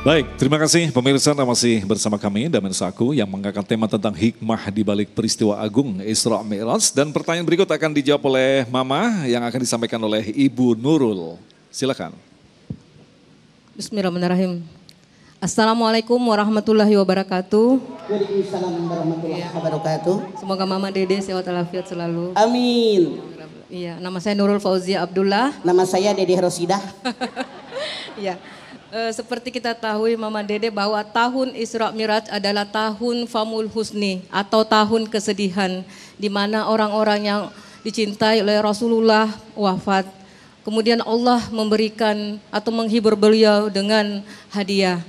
Baik, terima kasih pemirsa, masih bersama kami Damen Saku yang mengangkat tema tentang hikmah di balik peristiwa agung Isra Mi'raj. Dan pertanyaan berikut akan dijawab oleh Mama yang akan disampaikan oleh Ibu Nurul. Silakan. Bismillahirrahmanirrahim. Assalamualaikum warahmatullahi wabarakatuh. Waalaikumsalam warahmatullahi wabarakatuh. Semoga Mama Dede sehat walafiat selalu. Amin. Iya, nama saya Nurul Fauzia Abdullah. Nama saya Dede Rosidah. Iya. Seperti kita tahu Mama Dede bahwa tahun Isra Mi'raj adalah tahun Famul Husni atau tahun kesedihan, di mana orang-orang yang dicintai oleh Rasulullah wafat. Kemudian Allah memberikan atau menghibur beliau dengan hadiah.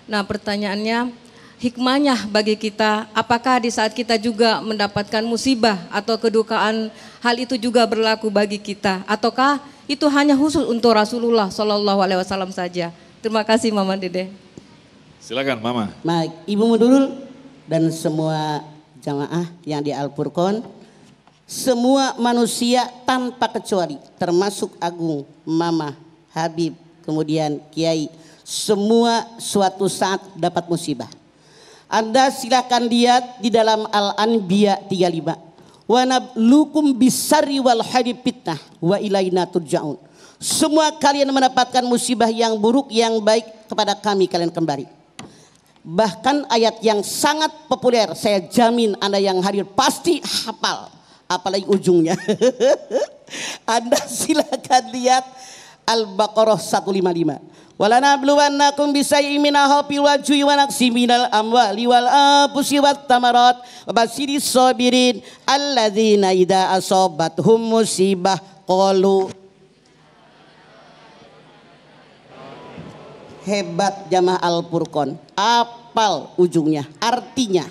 Nah, pertanyaannya, hikmahnya bagi kita, apakah di saat kita juga mendapatkan musibah atau kedukaan, hal itu juga berlaku bagi kita, ataukah itu hanya khusus untuk Rasulullah SAW saja? Terima kasih Mama Dede. Silakan Mama. Baik, Ibu Nurul dan semua jamaah yang di Al-Furqan, semua manusia tanpa kecuali, termasuk Agung, Mama, Habib, kemudian Kiai, semua suatu saat dapat musibah. Anda silakan lihat di dalam Al-Anbiya 35. Wa nablukum bisarri wal khairi fitnah wa ilaina turja'un. Semua kalian mendapatkan musibah yang buruk, yang baik, kepada kami kalian kembali. Bahkan ayat yang sangat populer, saya jamin Anda yang hadir pasti hafal, apalagi ujungnya. Anda silakan lihat Al-Baqarah 155. Walanabluwannakum bisayyin minal khawfi wal ju'i wa naqsin minal amwali wal anfusi wat thamarat wa basyiris sabirin alladzina idza asabathum musibah qalu. Hebat jamaah Al-Furqan, apal ujungnya, artinya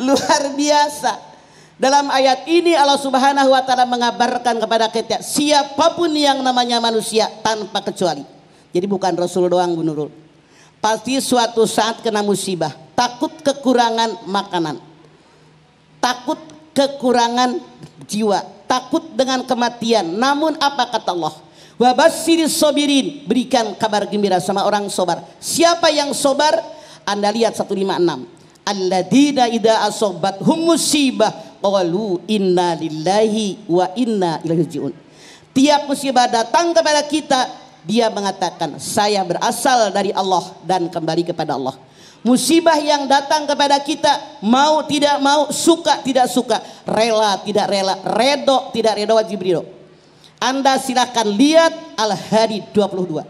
luar biasa. Dalam ayat ini Allah Subhanahu wa taala mengabarkan kepada kita siapapun yang namanya manusia tanpa kecuali. Jadi bukan Rasul doang Bu Nurul. Pasti suatu saat kena musibah, takut kekurangan makanan, takut kekurangan jiwa, takut dengan kematian. Namun apa kata Allah? Wa basyiris sabirin, berikan kabar gembira sama orang sobar. Siapa yang sobar? Anda lihat 156. Alladzina idza asabathum musibah qalu inna lillahi wa inna ilaihi rajiun. Tiap musibah datang kepada kita, dia mengatakan saya berasal dari Allah dan kembali kepada Allah. Musibah yang datang kepada kita, mau tidak mau, suka tidak suka, rela tidak rela, redo tidak redo, wajib ridho. Anda silakan lihat Al-Hadi 22.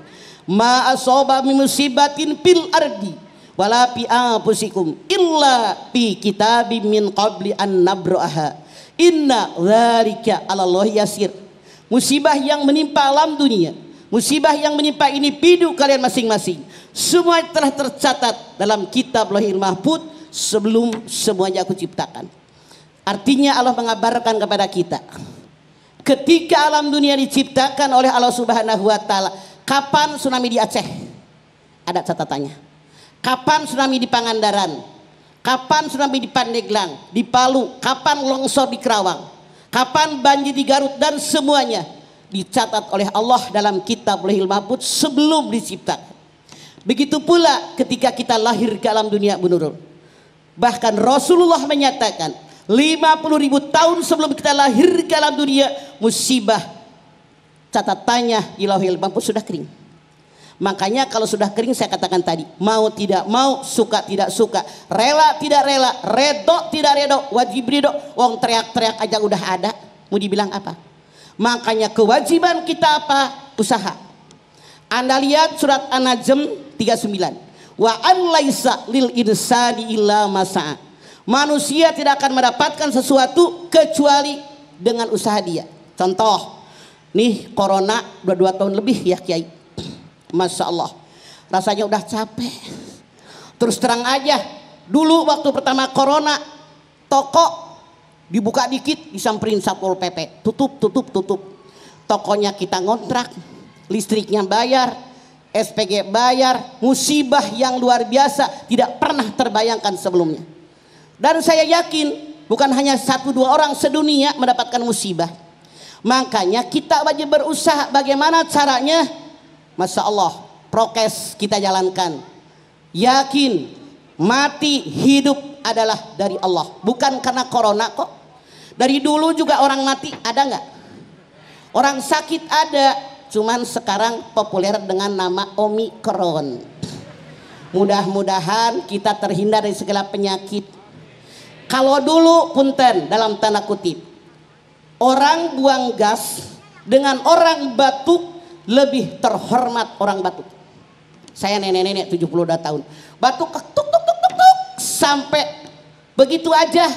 Ma asaba min musibatin fil ardi wala fi anfusikum illa fi kitabim min qabli an nabraha inna dzalika 'alallahi yasir. Musibah yang menimpa alam dunia, musibah yang menimpa individu kalian masing-masing, semua telah tercatat dalam kitab Lauhul Mahfuz sebelum semuanya aku ciptakan. Artinya Allah mengabarkan kepada kita, ketika alam dunia diciptakan oleh Allah Subhanahu wa taala, kapan tsunami di Aceh? Ada catatannya. Kapan tsunami di Pangandaran? Kapan tsunami di Pandeglang, di Palu? Kapan longsor di Kerawang? Kapan banjir di Garut? Dan semuanya dicatat oleh Allah dalam kitab Lauhul Mahfuz sebelum diciptakan. Begitu pula ketika kita lahir ke alam dunia Bu Nurul. Bahkan Rasulullah menyatakan 50.000 tahun sebelum kita lahir ke alam dunia, musibah catatannya di Lauhul Mahfuz sudah kering. Makanya kalau sudah kering saya katakan tadi, mau tidak mau, suka tidak suka, rela tidak rela, redo tidak redo, wajib ridho. Wong teriak-teriak aja udah ada, mau dibilang apa? Makanya kewajiban kita apa? Usaha. Anda lihat surat An-Najm 39. Wa an laisa lil insani illa masa'a. Manusia tidak akan mendapatkan sesuatu kecuali dengan usaha dia. Contoh, nih corona udah 2 tahun lebih ya Kiai. Masya Allah, rasanya udah capek. Terus terang aja, dulu waktu pertama corona, toko dibuka dikit disamperin Satpol PP, tutup. Tokonya kita ngontrak, listriknya bayar, SPG bayar, musibah yang luar biasa tidak pernah terbayangkan sebelumnya. Dan saya yakin bukan hanya 1-2 orang sedunia mendapatkan musibah. Makanya kita wajib berusaha bagaimana caranya. Masya Allah, prokes kita jalankan. Yakin mati hidup adalah dari Allah, bukan karena corona kok. Dari dulu juga orang mati ada nggak? Orang sakit ada, cuman sekarang populer dengan nama Omikron. Mudah-mudahan kita terhindar dari segala penyakit. Kalau dulu punten dalam tanda kutip, orang buang gas dengan orang batuk lebih terhormat orang batuk. Saya nenek-nenek 72 tahun. Batuk tuk tuk tuk tuk tuk sampai begitu aja.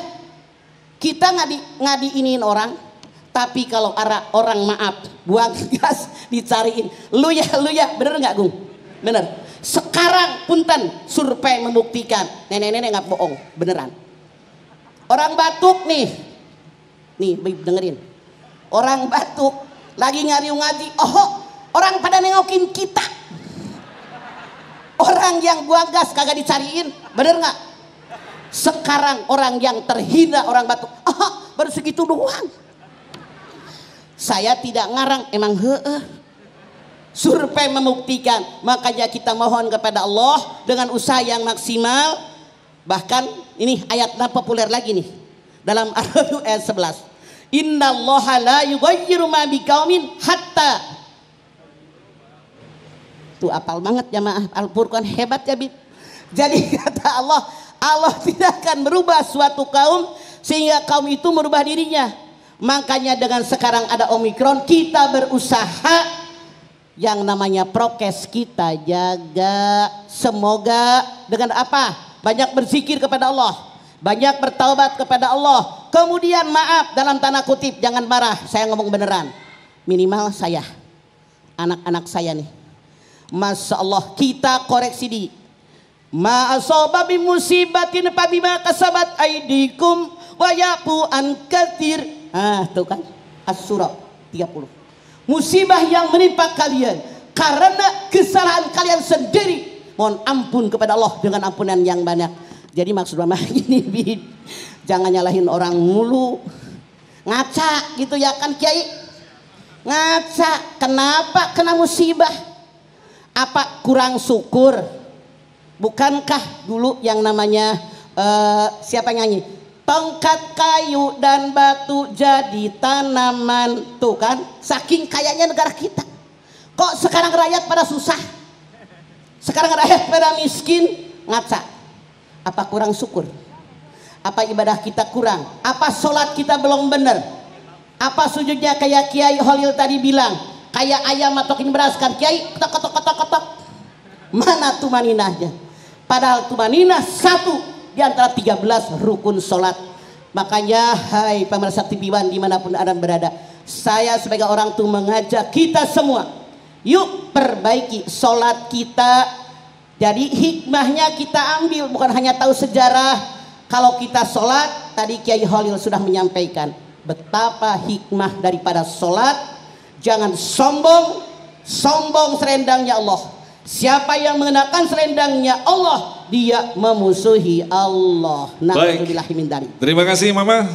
Kita nggak diiniin orang. Tapi kalau orang maaf buang gas dicariin. Lu ya bener nggak Gung? Bener. Sekarang punten survei membuktikan nenek-nenek nggak bohong, beneran. Orang batuk nih dengerin. Orang batuk lagi ngariung ngaji, orang pada nengokin kita. Orang yang buang gas kagak dicariin, bener nggak? Sekarang orang yang terhina orang batuk, baru segitu doang. Saya tidak ngarang, emang survei membuktikan. Makanya kita mohon kepada Allah dengan usaha yang maksimal. Bahkan ini ayatnya populer lagi nih dalam Ar-Ra'd ayat 11. Innallaha la yughayyiru ma biqaumin hatta. Tuh apal banget jamaah Al-Furqan, hebat ya Bib. Jadi kata Allah tidak akan merubah suatu kaum sehingga kaum itu merubah dirinya. Makanya dengan sekarang ada Omikron, kita berusaha yang namanya prokes kita jaga. Semoga dengan apa? Banyak berzikir kepada Allah, banyak bertaubat kepada Allah. Kemudian maaf dalam tanda kutip, jangan marah, saya ngomong beneran. Minimal saya, anak-anak saya nih, Masya Allah kita koreksi diri. Ma asaba bi musibatin fa bima kasabat aidikum wa yafu an katsir. Tuh kan As-Surah 30. Musibah yang menimpa kalian karena kesalahan kalian sendiri. Mohon ampun kepada Allah dengan ampunan yang banyak. Jadi maksud mama ini, jangan nyalahin orang mulu. Ngaca gitu ya kan Kiai. Ngaca, kenapa kena musibah? Apa kurang syukur? Bukankah dulu yang namanya siapa nyanyi? Tongkat kayu dan batu jadi tanaman. Tuh kan, saking kayanya negara kita. Kok sekarang rakyat pada susah? Sekarang rakyat pada miskin. Ngaca, apa kurang syukur? Apa ibadah kita kurang? Apa sholat kita belum benar? Apa sujudnya kayak Kiai Holil tadi bilang, kayak ayam matokin beras kan Kiai, ketok ketok ketok ketok. Mana tumaninahnya? Padahal tumaninah satu di antara 13 rukun sholat. Makanya hai pemirsa TV One dimanapun Anda berada, saya sebagai orang tua mengajak kita semua, yuk perbaiki sholat kita. Jadi hikmahnya kita ambil, bukan hanya tahu sejarah. Kalau kita sholat, tadi Kiai Holil sudah menyampaikan betapa hikmah daripada sholat. Jangan sombong selendangnya Allah. Siapa yang mengenakan selendangnya Allah, dia memusuhi Allah. Baik. Terima kasih Mama.